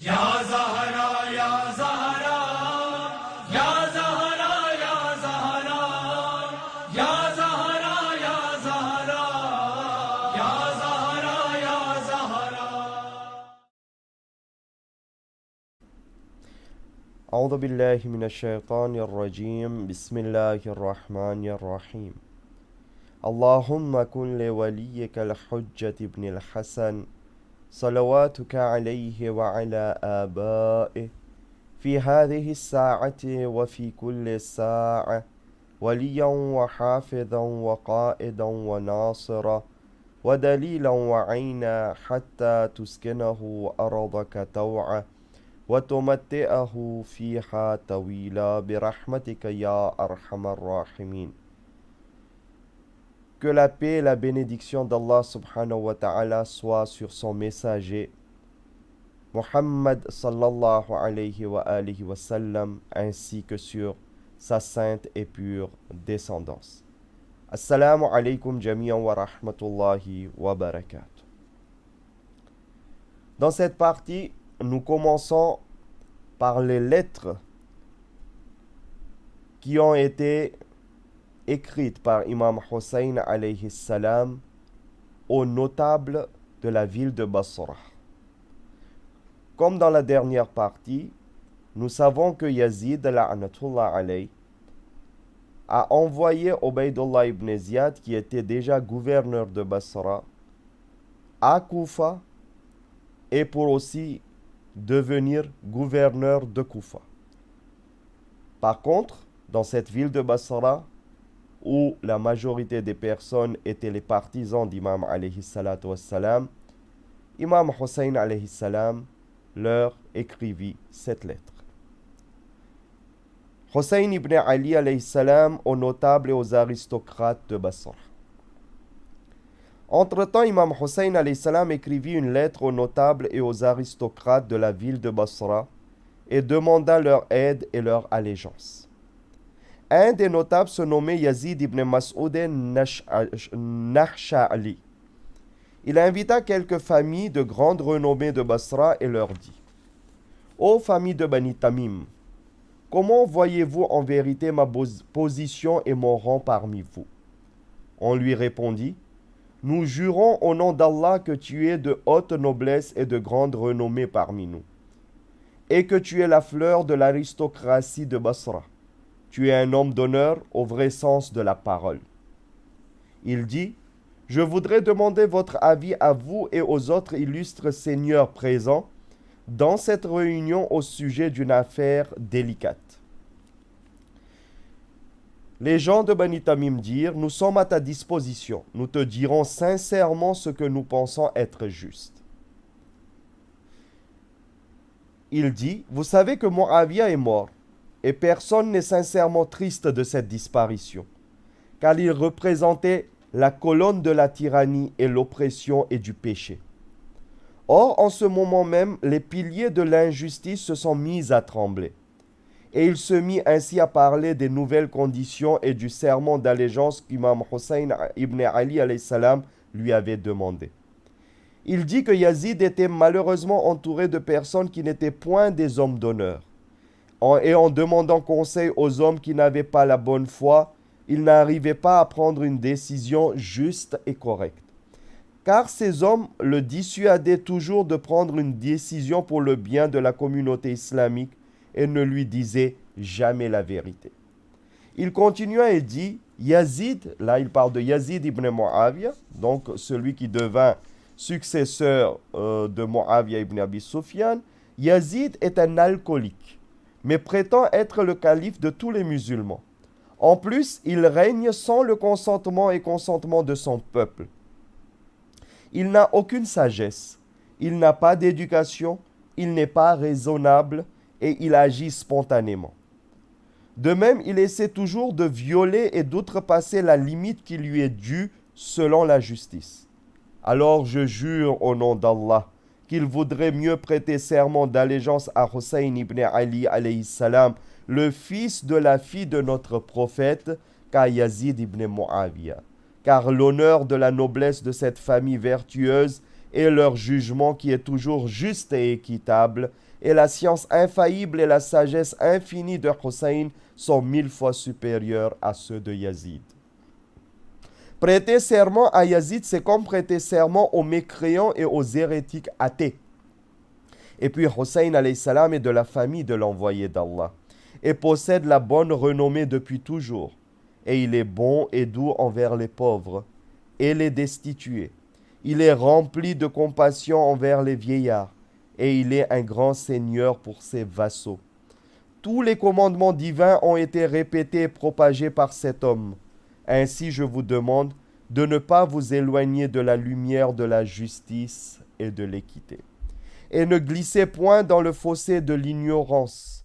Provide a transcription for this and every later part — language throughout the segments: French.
Ya Zahra, Ya Zahra, Ya Zahra, Ya Zahra, Ya Zahra, Ya Zahra, Ya Zahra, Ya Zahra. أعوذ بالله من الشيطان الرجيم بسم الله الرحمن الرحيم اللهم كن لوليك الحجة ابن الحسن صلواتك عليه وعلى آبائه في هذه الساعة وفي كل ساعة وليا وحافظا وقائدا وناصرا ودليلا وعينا حتى تسكنه أرضك توعا وتمتئه فيها طويلا برحمتك يا أرحم الراحمين. Que la paix et la bénédiction d'Allah subhanahu wa ta'ala soient sur son messager Muhammad sallallahu alayhi wa alihi wa sallam ainsi que sur sa sainte et pure descendance. Assalamu alaikum jami'an wa rahmatullahi wa barakatuh. Dans cette partie, nous commençons par les lettres qui ont été écrites par Imam Hussein alayhi salam aux notables de la ville de Basra. Comme dans la dernière partie, nous savons que Yazid la'anatullah alayhi a envoyé Ubaydullah ibn Ziyad, qui était déjà gouverneur de Basra, à Koufa et pour aussi devenir gouverneur de Koufa. Par contre, dans cette ville de Basra, où la majorité des personnes étaient les partisans d'Imam alayhi salatu wassalam, Imam Hussein alayhi salam leur écrivit cette lettre. Hussein ibn Ali alayhi salam aux notables et aux aristocrates de Basra. Entre-temps, Imam Hussein alayhi salam écrivit une lettre aux notables et aux aristocrates de la ville de Basra et demanda leur aide et leur allégeance. Un des notables se nommait Yazid ibn Mas'ud Nahsha'ali. Il invita quelques familles de grande renommée de Basra et leur dit: Ô famille de Bani Tamim, comment voyez-vous en vérité ma position et mon rang parmi vous? On lui répondit: Nous jurons au nom d'Allah que tu es de haute noblesse et de grande renommée parmi nous, et que tu es la fleur de l'aristocratie de Basra. Tu es un homme d'honneur au vrai sens de la parole. Il dit: Je voudrais demander votre avis à vous et aux autres illustres seigneurs présents dans cette réunion au sujet d'une affaire délicate. Les gens de Bani Tamim dirent: Nous sommes à ta disposition. Nous te dirons sincèrement ce que nous pensons être juste. Il dit: Vous savez que Muawiyah est mort, et personne n'est sincèrement triste de cette disparition, car il représentait la colonne de la tyrannie et l'oppression et du péché. Or, en ce moment même, les piliers de l'injustice se sont mis à trembler. Et il se mit ainsi à parler des nouvelles conditions et du serment d'allégeance qu'Imam Hussein ibn Ali alayhi salam lui avait demandé. Il dit que Yazid était malheureusement entouré de personnes qui n'étaient point des hommes d'honneur. Et en demandant conseil aux hommes qui n'avaient pas la bonne foi, il n'arrivait pas à prendre une décision juste et correcte. Car ces hommes le dissuadaient toujours de prendre une décision pour le bien de la communauté islamique et ne lui disait jamais la vérité. Il continua et dit: Yazid, là il parle de Yazid ibn Muawiyah, donc celui qui devint successeur de Muawiyah ibn Abi Sufyan. Yazid est un alcoolique, mais prétend être le calife de tous les musulmans. En plus, il règne sans le consentement et consentement de son peuple. Il n'a aucune sagesse, il n'a pas d'éducation, il n'est pas raisonnable, et il agit spontanément. De même, il essaie toujours de violer et d'outrepasser la limite qui lui est due selon la justice. Alors je jure au nom d'Allah qu'il vaudrait mieux prêter serment d'allégeance à Hussein ibn Ali alayhi salam, le fils de la fille de notre prophète, qu'à Yazid ibn Muawiyah. Car l'honneur de la noblesse de cette famille vertueuse et leur jugement qui est toujours juste et équitable, et la science infaillible et la sagesse infinie de Hussein sont 1000 fois supérieurs à ceux de Yazid. Prêter serment à Yazid, c'est comme prêter serment aux mécréants et aux hérétiques athées. Et puis Hussein alayhi salam est de la famille de l'envoyé d'Allah et possède la bonne renommée depuis toujours. Et il est bon et doux envers les pauvres et les destitués. Il est rempli de compassion envers les vieillards et il est un grand seigneur pour ses vassaux. Tous les commandements divins ont été répétés et propagés par cet homme. Ainsi, je vous demande de ne pas vous éloigner de la lumière de la justice et de l'équité. Et ne glissez point dans le fossé de l'ignorance.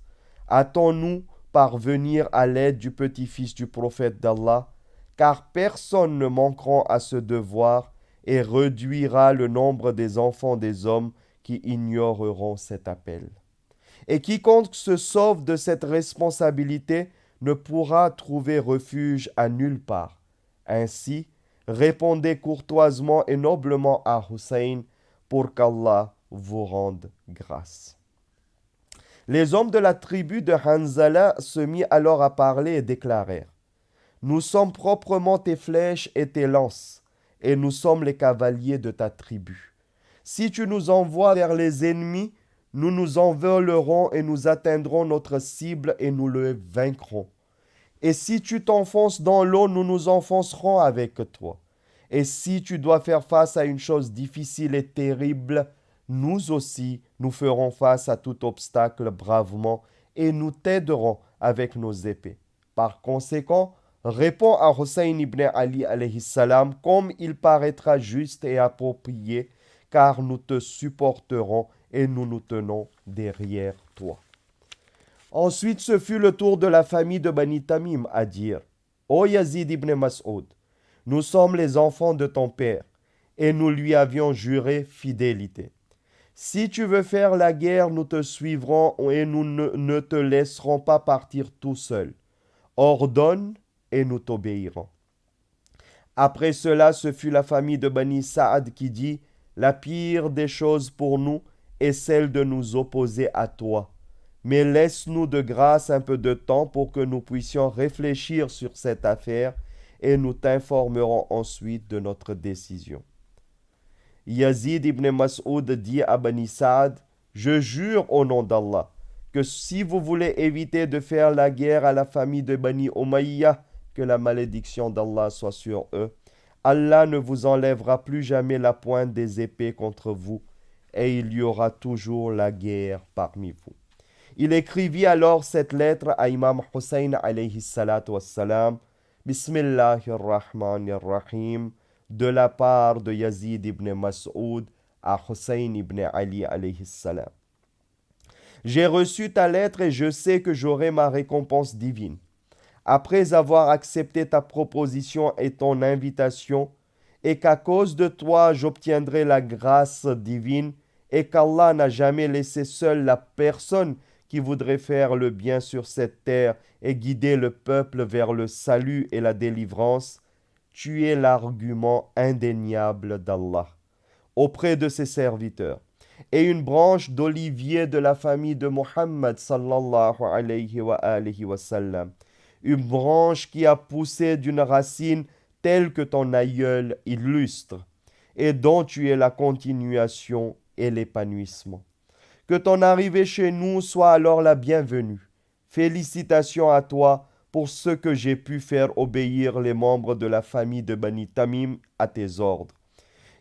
Hâtons-nous parvenir à l'aide du petit-fils du prophète d'Allah, car personne ne manquera à ce devoir et réduira le nombre des enfants des hommes qui ignoreront cet appel. Et quiconque se sauve de cette responsabilité ne pourra trouver refuge à nulle part. Ainsi, répondez courtoisement et noblement à Hussein pour qu'Allah vous rende grâce. Les hommes de la tribu de Hanzala se mirent alors à parler et déclarèrent: Nous sommes proprement tes flèches et tes lances, et nous sommes les cavaliers de ta tribu. Si tu nous envoies vers les ennemis, nous nous envolerons et nous atteindrons notre cible et nous le vaincrons. Et si tu t'enfonces dans l'eau, nous nous enfoncerons avec toi. Et si tu dois faire face à une chose difficile et terrible, nous aussi, nous ferons face à tout obstacle bravement et nous t'aiderons avec nos épées. Par conséquent, réponds à Hussein ibn Ali alayhi salam comme il paraîtra juste et approprié, car nous te supporterons et nous nous tenons derrière toi. Ensuite, ce fut le tour de la famille de Bani Tamim à dire: Ô Yazid ibn Mas'ud, nous sommes les enfants de ton père, et nous lui avions juré fidélité. Si tu veux faire la guerre, nous te suivrons et nous ne te laisserons pas partir tout seul. Ordonne et nous t'obéirons. Après cela, ce fut la famille de Bani Saad qui dit: La pire des choses pour nous est celle de nous opposer à toi. Mais laisse-nous de grâce un peu de temps pour que nous puissions réfléchir sur cette affaire et nous t'informerons ensuite de notre décision. Yazid ibn Mas'ud dit à Bani Saad: Je jure au nom d'Allah que si vous voulez éviter de faire la guerre à la famille de Bani Umayya, que la malédiction d'Allah soit sur eux, Allah ne vous enlèvera plus jamais la pointe des épées contre vous, et il y aura toujours la guerre parmi vous. Il écrivit alors cette lettre à Imam Hussein alayhi salatu wassalam, Bismillahirrahmanirrahim, de la part de Yazid ibn Mas'ud à Hussein ibn Ali alayhi salam. J'ai reçu ta lettre et je sais que j'aurai ma récompense divine. Après avoir accepté ta proposition et ton invitation, et qu'à cause de toi j'obtiendrai la grâce divine, et qu'Allah n'a jamais laissé seule la personne qui voudrait faire le bien sur cette terre et guider le peuple vers le salut et la délivrance, tu es l'argument indéniable d'Allah auprès de ses serviteurs, et une branche d'olivier de la famille de Muhammad sallallahu alayhi wa sallam, une branche qui a poussé d'une racine telle que ton aïeul illustre, et dont tu es la continuation et l'épanouissement. Que ton arrivée chez nous soit alors la bienvenue. Félicitations à toi pour ce que j'ai pu faire obéir les membres de la famille de Bani Tamim à tes ordres.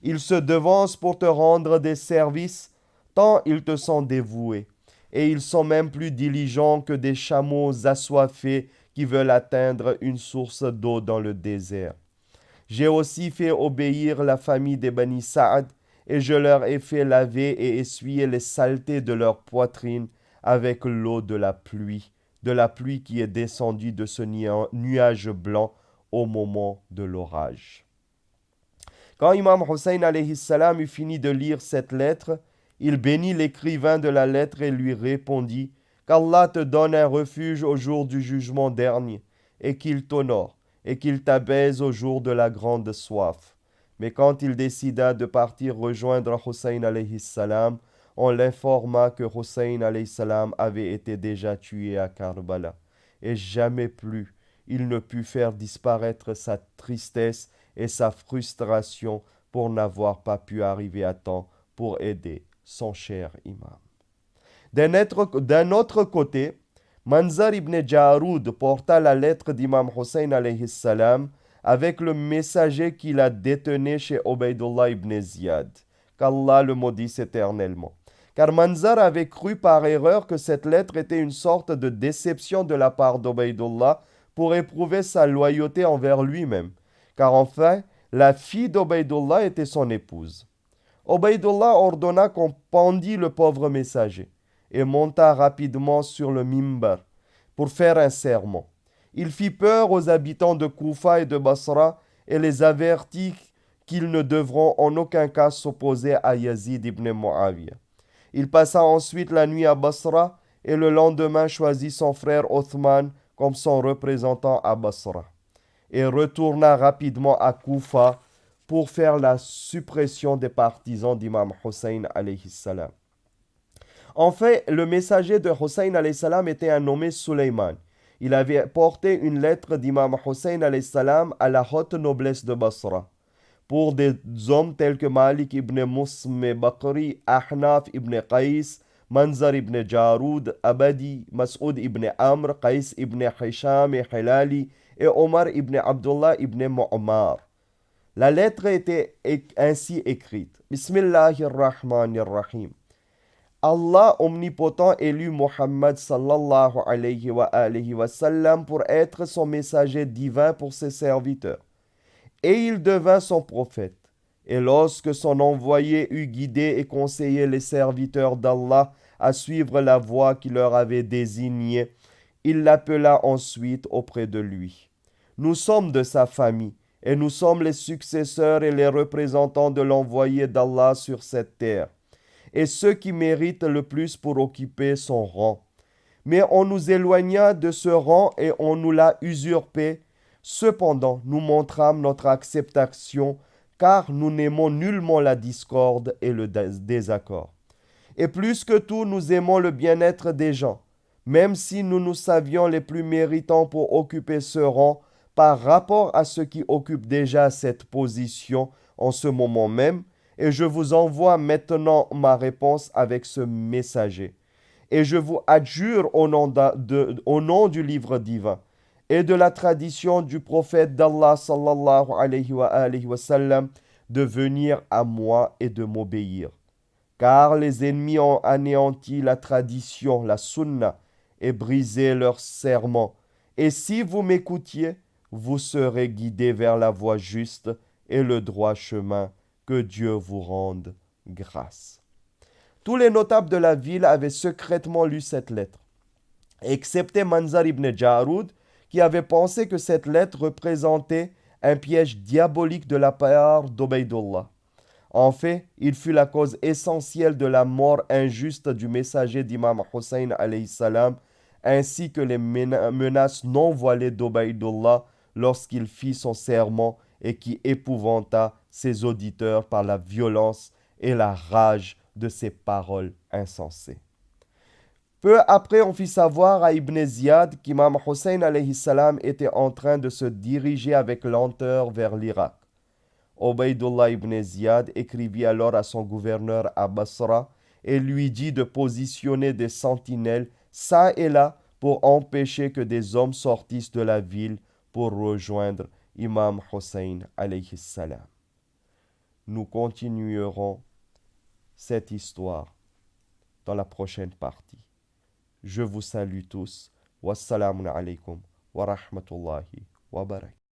Ils se devancent pour te rendre des services, tant ils te sont dévoués, et ils sont même plus diligents que des chameaux assoiffés qui veulent atteindre une source d'eau dans le désert. J'ai aussi fait obéir la famille des Bani Saad, et je leur ai fait laver et essuyer les saletés de leur poitrine avec l'eau de la pluie qui est descendue de ce nuage blanc au moment de l'orage. Quand Imam Hussein alayhi salam eut fini de lire cette lettre, il bénit l'écrivain de la lettre et lui répondit: Qu'Allah te donne un refuge au jour du jugement dernier, et qu'il t'honore, et qu'il t'abaise au jour de la grande soif. Mais quand il décida de partir rejoindre Hussein alayhi salam, on l'informa que Hussein alayhi salam avait été déjà tué à Karbala. Et jamais plus il ne put faire disparaître sa tristesse et sa frustration pour n'avoir pas pu arriver à temps pour aider son cher imam. D'un autre côté, Manzar ibn Jaroud porta la lettre d'Imam Hussein alayhi salam avec le messager qui la détenait chez Ubaydullah ibn Ziyad, qu'Allah le maudisse éternellement. Car Manzar avait cru par erreur que cette lettre était une sorte de déception de la part d'Ubaydullah pour éprouver sa loyauté envers lui-même. Car enfin, la fille d'Ubaydullah était son épouse. Ubaydullah ordonna qu'on pendît le pauvre messager et monta rapidement sur le mimbar pour faire un sermon. Il fit peur aux habitants de Koufa et de Basra et les avertit qu'ils ne devront en aucun cas s'opposer à Yazid ibn Muawiyah. Il passa ensuite la nuit à Basra et le lendemain choisit son frère Othman comme son représentant à Basra et retourna rapidement à Koufa pour faire la suppression des partisans d'Imam Hussein alayhi salam. En fait, le messager de Hussein alayhi salam était un nommé Sulayman. Il avait porté une lettre d'Imam Hussein alayhi salam à la haute noblesse de Basra. Pour des hommes tels que Malik ibn Musm Bakri, Ahnaf ibn Qais, Manzar ibn Jaroud, Abadi, Mas'ud ibn Amr, Qais ibn Hisham et Hilali et Omar ibn Abdullah ibn Mu'ammar. La lettre était ainsi écrite. Bismillahirrahmanirrahim. Allah omnipotent élut Muhammad sallallahu alayhi wa sallam pour être son messager divin pour ses serviteurs. Et il devint son prophète. Et lorsque son envoyé eut guidé et conseillé les serviteurs d'Allah à suivre la voie qu'il leur avait désignée, il l'appela ensuite auprès de lui. Nous sommes de sa famille, et nous sommes les successeurs et les représentants de l'envoyé d'Allah sur cette terre, et ceux qui méritent le plus pour occuper son rang. Mais on nous éloigna de ce rang et on nous l'a usurpé. Cependant, nous montrâmes notre acceptation, car nous n'aimons nullement la discorde et le désaccord. Et plus que tout, nous aimons le bien-être des gens, même si nous nous savions les plus méritants pour occuper ce rang par rapport à ceux qui occupent déjà cette position en ce moment même. Et je vous envoie maintenant ma réponse avec ce messager. Et je vous adjure au nom du livre divin et de la tradition du prophète d'Allah sallallahu alayhi wa sallam de venir à moi et de m'obéir. Car les ennemis ont anéanti la tradition, la sunna, et brisé leurs serments. Et si vous m'écoutiez, vous serez guidés vers la voie juste et le droit chemin. Que Dieu vous rende grâce. Tous les notables de la ville avaient secrètement lu cette lettre, excepté Manzar ibn Jaroud, qui avait pensé que cette lettre représentait un piège diabolique de la part d'Ubaydullah. En fait, il fut la cause essentielle de la mort injuste du messager d'Imam Hussein alayhi salam, ainsi que les menaces non voilées d'Ubaydullah lorsqu'il fit son sermon et qui épouvanta ses auditeurs par la violence et la rage de ses paroles insensées. Peu après, on fit savoir à Ibn Ziyad qu'Imam Hussein alayhi salam était en train de se diriger avec lenteur vers l'Irak. Ubaydullah ibn Ziyad écrivit alors à son gouverneur à Basra et lui dit de positionner des sentinelles çà et là pour empêcher que des hommes sortissent de la ville pour rejoindre Imam Hussein alayhi salam. Nous continuerons cette histoire dans la prochaine partie. Je vous salue tous. Wassalamu alaikum wa rahmatullahi wa barakatuh.